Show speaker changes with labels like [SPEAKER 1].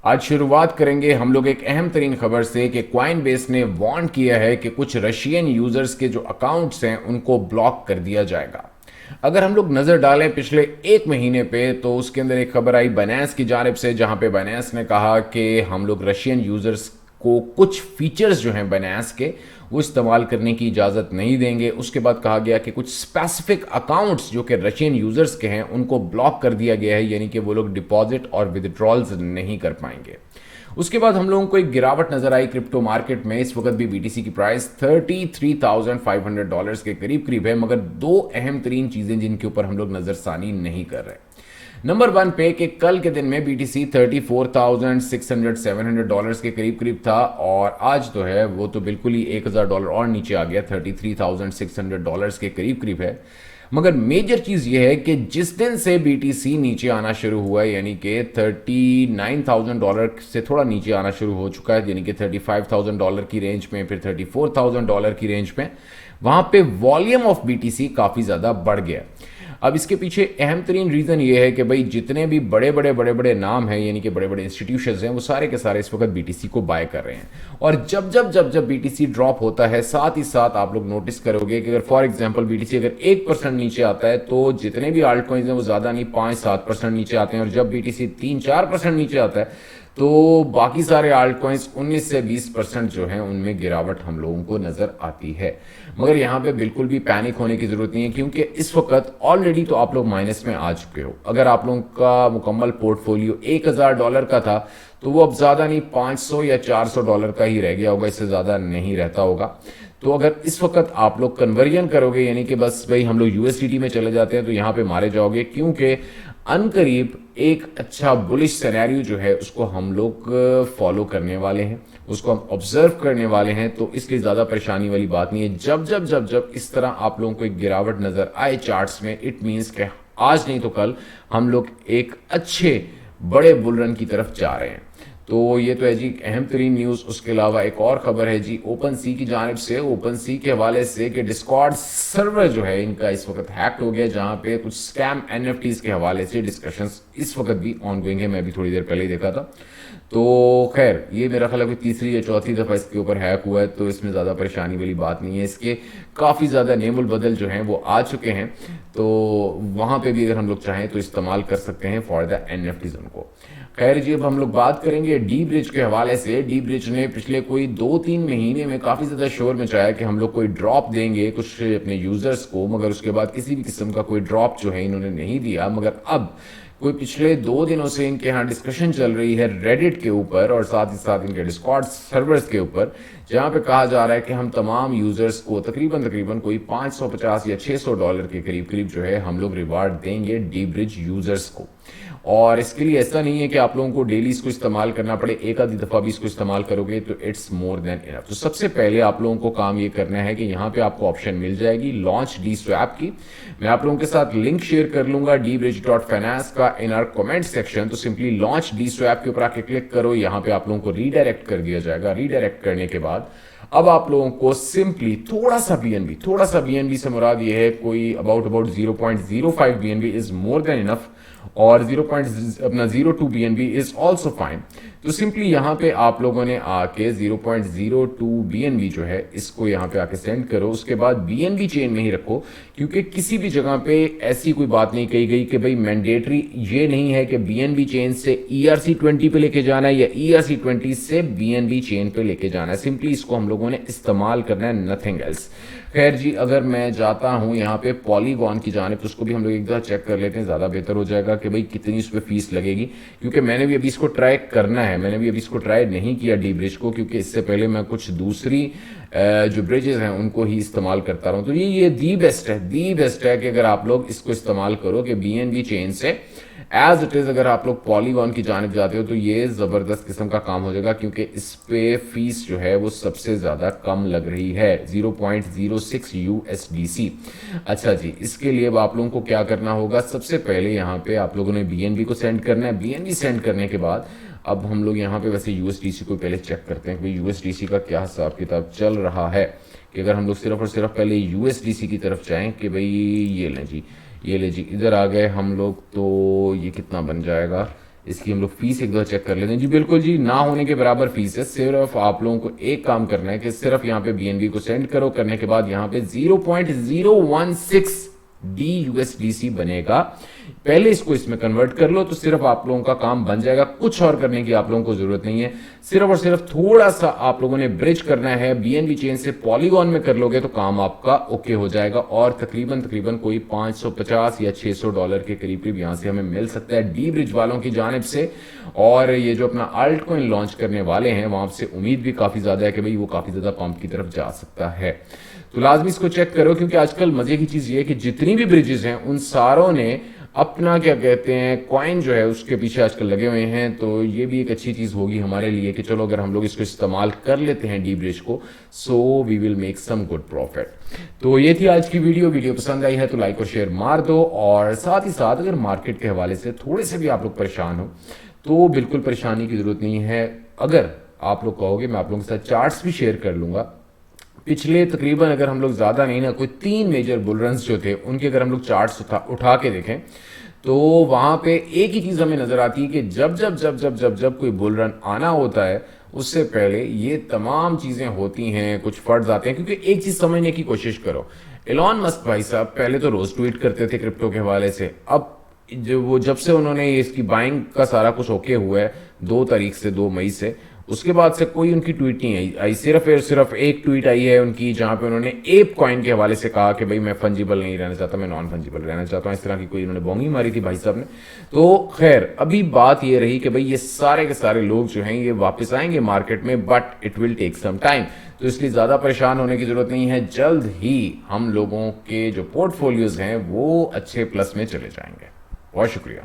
[SPEAKER 1] आज शुरुआत करेंगे हम लोग एक अहम तरीन खबर से कि कॉइनबेस ने वार्न किया है कि कुछ रशियन यूजर्स के जो अकाउंट्स हैं उनको ब्लॉक कर दिया जाएगा। अगर हम लोग नजर डालें पिछले एक महीने पे तो उसके अंदर एक खबर आई बाइनेंस की जानिब से, जहां पे बाइनेंस ने कहा कि हम लोग रशियन यूजर्स को कुछ फीचर्स जो हैं बाइनेंस के वो इस्तेमाल करने की इजाज़त नहीं देंगे। उसके बाद कहा गया कि कुछ स्पेसिफिक अकाउंट्स जो कि रशियन यूजर्स के हैं उनको ब्लॉक कर दिया गया है, यानी कि वो लोग डिपॉजिट और विदड्रॉल्स नहीं कर पाएंगे। उसके बाद हम लोगों को एक गिरावट नजर आई क्रिप्टो मार्केट में। इस वक्त भी बीटीसी की प्राइस $33,500 के करीब करीब है, मगर दो अहम तरीन चीजें जिनके ऊपर हम लोग नजरसानी नहीं कर रहे। नंबर वन पे कि कल के दिन में बीटीसी $34,600-700 के करीब करीब था, और आज तो है वो तो बिल्कुल ही $1,000 और नीचे आ गया, $33,600 के करीब करीब है। मगर मेजर चीज ये है कि जिस दिन से बीटीसी नीचे आना शुरू हुआ है, यानी कि $39,000 से थोड़ा नीचे आना शुरू हो चुका है, यानी कि $35,000 की रेंज में, फिर $34,000 की रेंज में, वहां पे वॉल्यूम ऑफ बीटीसी काफी ज्यादा बढ़ गया। अब इसके पीछे अहम तरीन रीजन ये है कि भाई जितने भी बड़े बड़े नाम हैं, यानी कि बड़े बड़े इंस्टीट्यूशंस हैं, वो सारे के सारे इस वक्त बीटीसी को बाय कर रहे हैं। और जब बीटीसी ड्रॉप होता है, साथ ही साथ आप लोग नोटिस करोगे कि अगर फॉर एग्जांपल बीटीसी अगर 1% नीचे आता है तो जितने भी आल्ट कॉइन्स हैं वो ज्यादा नहीं 5-7% नीचे आते हैं, और जब बीटीसी 3-4% नीचे आता है तो बाकी सारे आल्ट कॉइन्स 19 से 20% जो है उनमें गिरावट हम लोगों को नजर आती है। मगर यहाँ पे बिल्कुल भी पैनिक होने की जरूरत नहीं है, क्योंकि इस वक्त ऑलरेडी तो आप लोग माइनस में आ चुके हो। अगर आप लोगों का मुकम्मल पोर्टफोलियो $1,000 का था तो वो अब ज्यादा नहीं $500 या $400 का ही रह गया होगा, इससे ज्यादा नहीं रहता होगा। तो अगर इस वक्त आप लोग कन्वर्जन करोगे, यानी कि बस भाई हम लोग यूएसडीटी में चले जाते हैं, तो यहाँ पे मारे जाओगे, क्योंकि अनकरीब एक अच्छा बुलिश सिनेरियो जो है उसको हम लोग फॉलो करने वाले हैं, उसको हम ऑब्जर्व करने वाले हैं। तो इसलिए ज्यादा परेशानी वाली बात नहीं है। जब इस तरह आप लोगों को एक गिरावट नजर आए चार्ट्स में, इट मींस कि आज नहीं तो कल हम लोग एक अच्छे बड़े बुल रन की तरफ जा रहे हैं। तो ये तो है जी अहम तरीन न्यूज। उसके अलावा एक और खबर है जी ओपन सी की जानिब से, ओपन सी के हवाले से कि डिस्कॉर्ड सर्वर जो है इनका इस वक्त हैक हो गया, जहां पे कुछ स्कैम एनएफटीज के हवाले से डिस्कशंस इस वक्त भी ऑनगोइंग है। मैं भी थोड़ी देर पहले ही देखा था। तो खैर ये मेरा ख्याल है कि तीसरी या चौथी दफा इसके ऊपर हैक हुआ है, तो इसमें ज्यादा परेशानी वाली बात नहीं है। इसके काफी ज्यादा नेमुल बदल जो हैं वो आ चुके हैं, तो वहां पे भी अगर हम लोग चाहें तो इस्तेमाल कर सकते हैं फॉर द एनएफटीज उनको। खैर जी अब हम लोग बात करेंगे डी ब्रिज के हवाले से। डी ब्रिज ने पिछले कोई 2-3 महीने में काफी ज्यादा शोर मचाया कि हम लोग कोई ड्रॉप देंगे कुछ अपने यूजर्स को, मगर उसके बाद किसी भी किस्म का कोई ड्रॉप जो है इन्होंने नहीं दिया। मगर अब कोई पिछले 2 दिनों से इनके यहाँ डिस्कशन चल रही है रेडिट के ऊपर और साथ ही साथ इनके डिस्कॉर्ड सर्वर्स के ऊपर, जहां पे कहा जा रहा है कि हम तमाम यूजर्स को तकरीबन कोई $550 या $600 के करीब करीब जो है हम लोग रिवार्ड देंगे डी ब्रिज यूजर्स को। और इसके लिए ऐसा नहीं है कि आप लोगों को डेली इसको इस्तेमाल करना पड़े, एक आधी दफा भी इसको इस्तेमाल करोगे तो इट्स मोर देन इनफ। तो सबसे पहले आप लोगों को काम ये करना है कि यहाँ पे आपको ऑप्शन मिल जाएगी लॉन्च डी स्वैप की। मैं आप लोगों के साथ लिंक शेयर कर लूंगा dbridge.finance का इन आवर कमेंट सेक्शन। तो सिंपली लॉन्च डी स्वैप के ऊपर आके क्लिक करो, यहाँ पे आप लोगों को रीडायरेक्ट कर दिया जाएगा। रीडायरेक्ट करने के बाद अब आप लोगों को सिंपली थोड़ा सा बीएनबी से मुराद ये है कोई about 0.05 BNB is more than enough, और 0.02 बीएनबी इज ऑल्सो फाइन। तो सिंपली यहाँ पे आप लोगों ने आके 0.02 बीएनबी जो है इसको यहाँ पे आके सेंड करो। उसके बाद बीएनबी चेन में ही रखो, क्योंकि किसी भी जगह पे ऐसी कोई बात नहीं कही गई कि भाई मैंडेटरी ये नहीं है कि बीएनबी चेन से ERC20 पे लेके जाना है या ERC20 से बीएनबी चेन पे लेके जाना है। सिंपली इसको हम लोगों ने इस्तेमाल करना है, नथिंग एल्स। खैर जी अगर मैं जाता हूं यहाँ पे पॉलीगॉन की जानिब, तो उसको भी हम लोग एक बार चेक कर लेते हैं, ज्यादा बेहतर हो जाएगा कि भाई कितनी उस पर फीस लगेगी। क्योंकि मैंने भी अभी इसको ट्राई करना है, मैंने भी अभी इसको ट्राई नहीं किया डी ब्रिज को, क्योंकि इससे पहले मैं कुछ दूसरी जो ब्रिजेस हैं उनको ही इस्तेमाल करता रहा हूं। तो ये दी बेस्ट है कि अगर आप लोग इसको इस्तेमाल करो कि बीएनबी चेन से एज इट इज अगर आप लोग पॉलीगॉन की जानिब जाते हो तो ये जबरदस्त किस्म का काम हो जाएगा, क्योंकि इस पे फीस जो है वो सबसे ज्यादा कम लग रही है, 0.06 USDC। अच्छा जी इसके लिए अब आप लोगों को क्या करना होगा, सबसे पहले यहाँ पे आप लोगों ने बीएनबी को सेंड करना है। बीएनबी सेंड करने के बाद अब हम लोग यहाँ पे वैसे यूएसडीसी को पहले चेक करते हैं कि यूएसडीसी का क्या हिसाब किताब चल रहा है। कि अगर हम लोग सिर्फ और सिर्फ पहले यूएसडीसी की तरफ जाएं कि भाई ये ले जी इधर आ गए हम लोग, तो ये कितना बन जाएगा, इसकी हम लोग फीस एक दो चेक कर लेते हैं। जी बिल्कुल जी, ना होने के बराबर फीस है। सिर्फ आप लोगों को एक काम करना है कि सिर्फ यहाँ पे BNB को सेंड करो, करने के बाद यहाँ पे 0.016 DUSDC बनेगा। पहले इसको इसमें कन्वर्ट कर लो तो सिर्फ आप लोगों का काम बन जाएगा। कुछ और करने की आप लोगों को जरूरत नहीं है। सिर्फ और सिर्फ थोड़ा सा आप लोगों ने ब्रिज करना है BNB चेन से पॉलीगॉन में कर लोगे तो काम आपका ओके हो जाएगा। और तकरीबन कोई 550 या $600 के करीब करीब यहां से हमें मिल सकता है डी ब्रिज वालों की जानिब से। और ये जो अपना अल्ट कॉइन लॉन्च करने वाले हैं वहां से उम्मीद भी काफी ज्यादा है कि भाई वो काफी ज्यादा पंप की तरफ जा सकता है। तो लाजमी इसको चेक करो, क्योंकि आजकल मजे की चीज ये है कि जितनी भी ब्रिजेस हैं उन सारों ने अपना क्या कहते हैं कॉइन जो है उसके पीछे आजकल लगे हुए हैं। तो ये भी एक अच्छी चीज होगी हमारे लिए कि चलो अगर हम लोग इसको इस्तेमाल कर लेते हैं डी ब्रिज को, so we will make some good profit. तो ये थी आज की वीडियो पसंद आई है तो लाइक और शेयर मार दो। और साथ ही साथ अगर मार्केट के हवाले से थोड़े से भी आप लोग परेशान हो तो बिल्कुल परेशानी की जरूरत नहीं है। अगर आप लोग कहोगे मैं आप लोगों के साथ चार्ट्स भी शेयर कर लूंगा। पिछले तकरीबन अगर हम लोग ज्यादा नहीं ना कोई 3 मेजर बुल रन्स जो थे उनके अगर हम लोग चार्ट्स उठा के देखें तो वहां पे एक ही चीज हमें नजर आती है कि जब कोई बुल रन आना होता है उससे पहले ये तमाम चीजें होती हैं, कुछ फर्ज आते हैं। क्योंकि एक चीज समझने की कोशिश करो, एलॉन मस्क भाई साहब पहले तो रोज ट्वीट करते थे क्रिप्टो के हवाले से। अब जब से उन्होंने इसकी बाइंग का सारा कुछ ओके हुआ है 2 मई से, उसके बाद से कोई उनकी ट्वीट नहीं आई। सिर्फ एक ट्वीट आई है उनकी जहां पे उन्होंने एप कॉइन के हवाले से कहा कि भाई मैं फंजिबल नहीं रहना चाहता, मैं नॉन फंजिबल रहना चाहता हूं। इस तरह की कोई उन्होंने बोंगी मारी थी भाई साहब ने। तो खैर अभी बात ये रही कि भाई ये सारे के सारे लोग जो हैं ये वापस आएंगे मार्केट में, but it will take some time. तो इसलिए ज्यादा परेशान होने की जरूरत नहीं है। जल्द ही हम लोगों के जो पोर्टफोलियोज हैं वो अच्छे प्लस में चले जाएंगे। बहुत शुक्रिया।